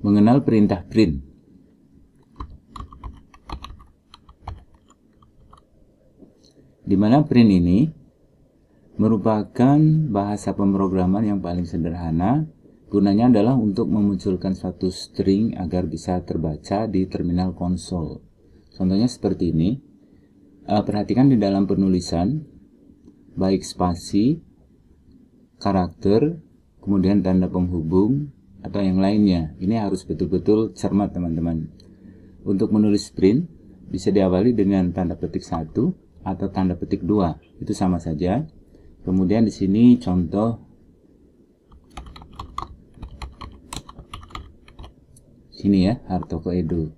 Mengenal perintah print. Di mana print ini merupakan bahasa pemrograman yang paling sederhana. Gunanya adalah untuk memunculkan suatu string agar bisa terbaca di terminal konsol. Contohnya seperti ini. Perhatikan di dalam penulisan, baik spasi, karakter, kemudian tanda penghubung, atau yang lainnya. Ini harus betul-betul cermat teman-teman. Untuk menulis print bisa diawali dengan tanda petik 1 atau tanda petik 2. Itu sama saja. Kemudian di sini contoh sini ya, Hartoko Edu.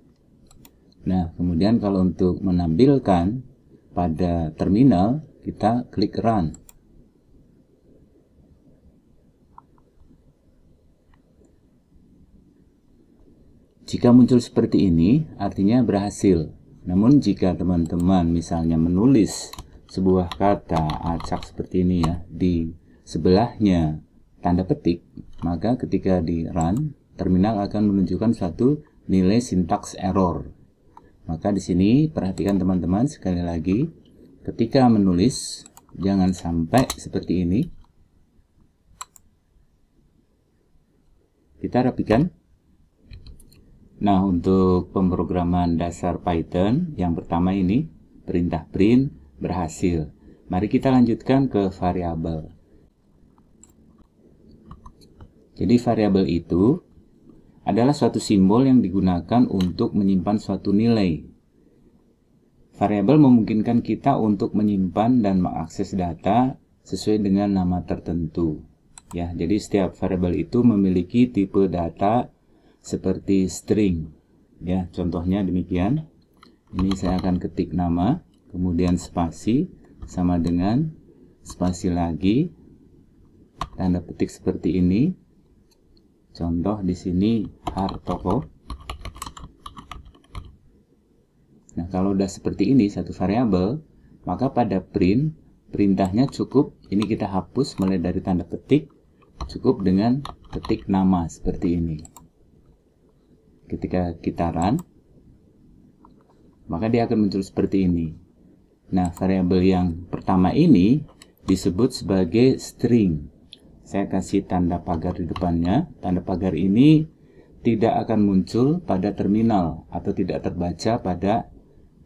Nah, kemudian kalau untuk menampilkan pada terminal, kita klik run. Jika muncul seperti ini, artinya berhasil. Namun jika teman-teman misalnya menulis sebuah kata acak seperti ini ya, di sebelahnya tanda petik, maka ketika di run, terminal akan menunjukkan suatu nilai syntax error. Maka di sini perhatikan teman-teman sekali lagi, ketika menulis jangan sampai seperti ini. Kita rapikan. Nah, untuk pemrograman dasar Python yang pertama ini, perintah print berhasil. Mari kita lanjutkan ke variabel. Jadi variabel itu adalah suatu simbol yang digunakan untuk menyimpan suatu nilai. Variabel memungkinkan kita untuk menyimpan dan mengakses data sesuai dengan nama tertentu. Ya, jadi setiap variabel itu memiliki tipe data seperti string. Ya, contohnya demikian. Ini saya akan ketik nama, kemudian spasi sama dengan spasi lagi, tanda petik seperti ini. Contoh di sini Hartoko. Nah, kalau udah seperti ini satu variabel, maka pada print, perintahnya cukup, ini kita hapus mulai dari tanda petik, cukup dengan ketik nama seperti ini. Ketika kita run, maka dia akan muncul seperti ini. Nah, variabel yang pertama ini disebut sebagai string. Saya kasih tanda pagar di depannya. Tanda pagar ini tidak akan muncul pada terminal atau tidak terbaca pada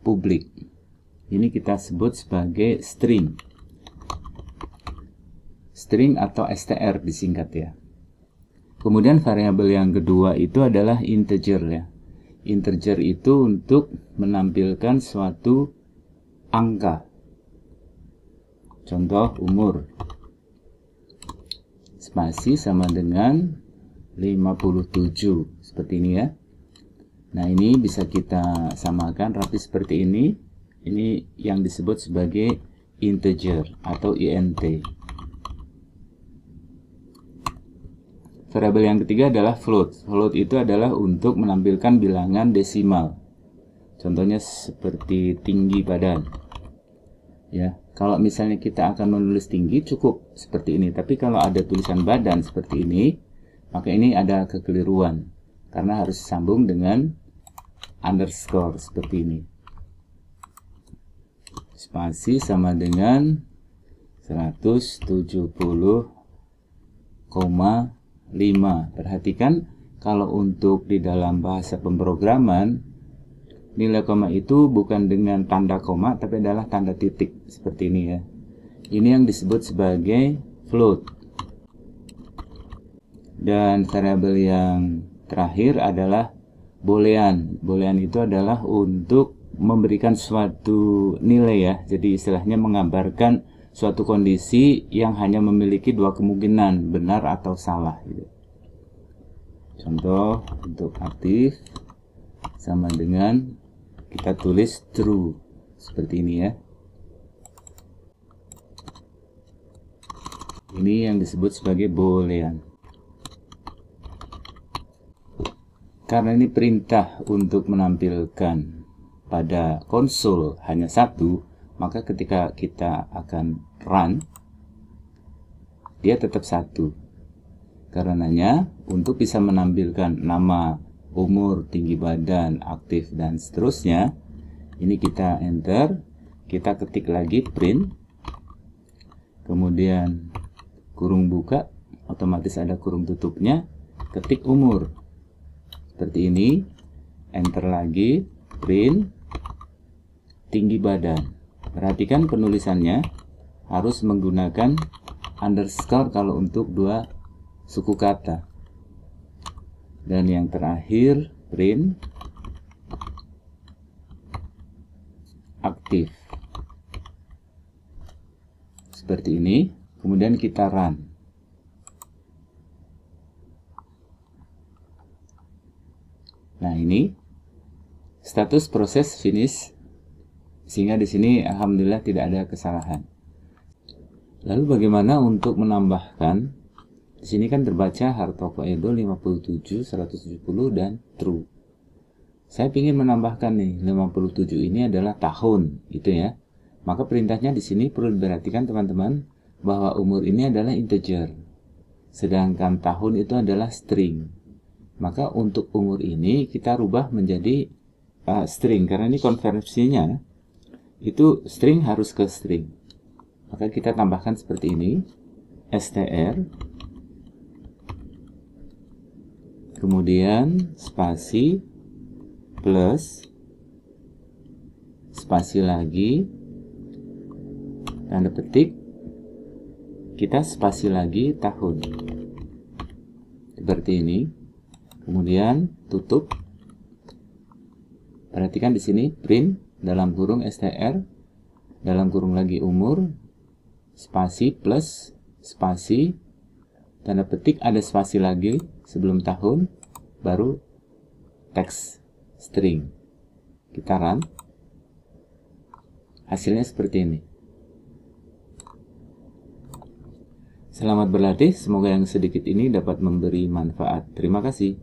publik. Ini kita sebut sebagai string. String atau str disingkat ya. Kemudian variabel yang kedua itu adalah integer ya. Integer itu untuk menampilkan suatu angka. Contoh umur. Spasi sama dengan 57 seperti ini ya. Nah, ini bisa kita samakan rapi seperti ini. Ini yang disebut sebagai integer atau int. Variabel yang ketiga adalah float. Float itu adalah untuk menampilkan bilangan desimal. Contohnya seperti tinggi badan. Ya, kalau misalnya kita akan menulis tinggi cukup seperti ini. Tapi kalau ada tulisan badan seperti ini, maka ini ada kekeliruan karena harus disambung dengan underscore seperti ini. Spasi sama dengan 170,5. Perhatikan kalau untuk di dalam bahasa pemrograman, nilai koma itu bukan dengan tanda koma tapi adalah tanda titik seperti ini ya. Ini yang disebut sebagai float. Dan variabel yang terakhir adalah boolean. Boolean itu adalah untuk memberikan suatu nilai ya. Jadi istilahnya menggambarkan suatu kondisi yang hanya memiliki dua kemungkinan, benar atau salah gitu. Contoh untuk aktif sama dengan kita tulis true seperti ini ya. Ini yang disebut sebagai boolean. Karena ini perintah untuk menampilkan pada konsol hanya satu, maka ketika kita akan run, dia tetap satu. Karenanya, untuk bisa menampilkan nama umur, tinggi badan, aktif, dan seterusnya. Ini kita enter, kita ketik lagi print, kemudian kurung buka, otomatis ada kurung tutupnya, ketik umur. Seperti ini, enter lagi, print, tinggi badan. Perhatikan penulisannya harus menggunakan underscore kalau untuk dua suku kata. Dan yang terakhir, print, aktif. Seperti ini, kemudian kita run. Nah, ini status proses finish, sehingga di sini alhamdulillah tidak ada kesalahan. Lalu bagaimana untuk menambahkan? Di sini kan terbaca Hartoko Edo 57, 170 dan true. Saya ingin menambahkan nih 57 ini adalah tahun, gitu ya. Maka perintahnya di sini perlu diperhatikan teman-teman bahwa umur ini adalah integer, sedangkan tahun itu adalah string. Maka untuk umur ini kita rubah menjadi string, karena ini konversinya itu string harus ke string. Maka kita tambahkan seperti ini, str, kemudian spasi, plus, spasi lagi, tanda petik, kita spasi lagi tahun. Seperti ini. Kemudian tutup. Perhatikan di sini print dalam kurung str, dalam kurung lagi umur, spasi plus spasi, tanda petik ada spasi lagi sebelum tahun, baru teks string. Kita run. Hasilnya seperti ini. Selamat berlatih, semoga yang sedikit ini dapat memberi manfaat. Terima kasih.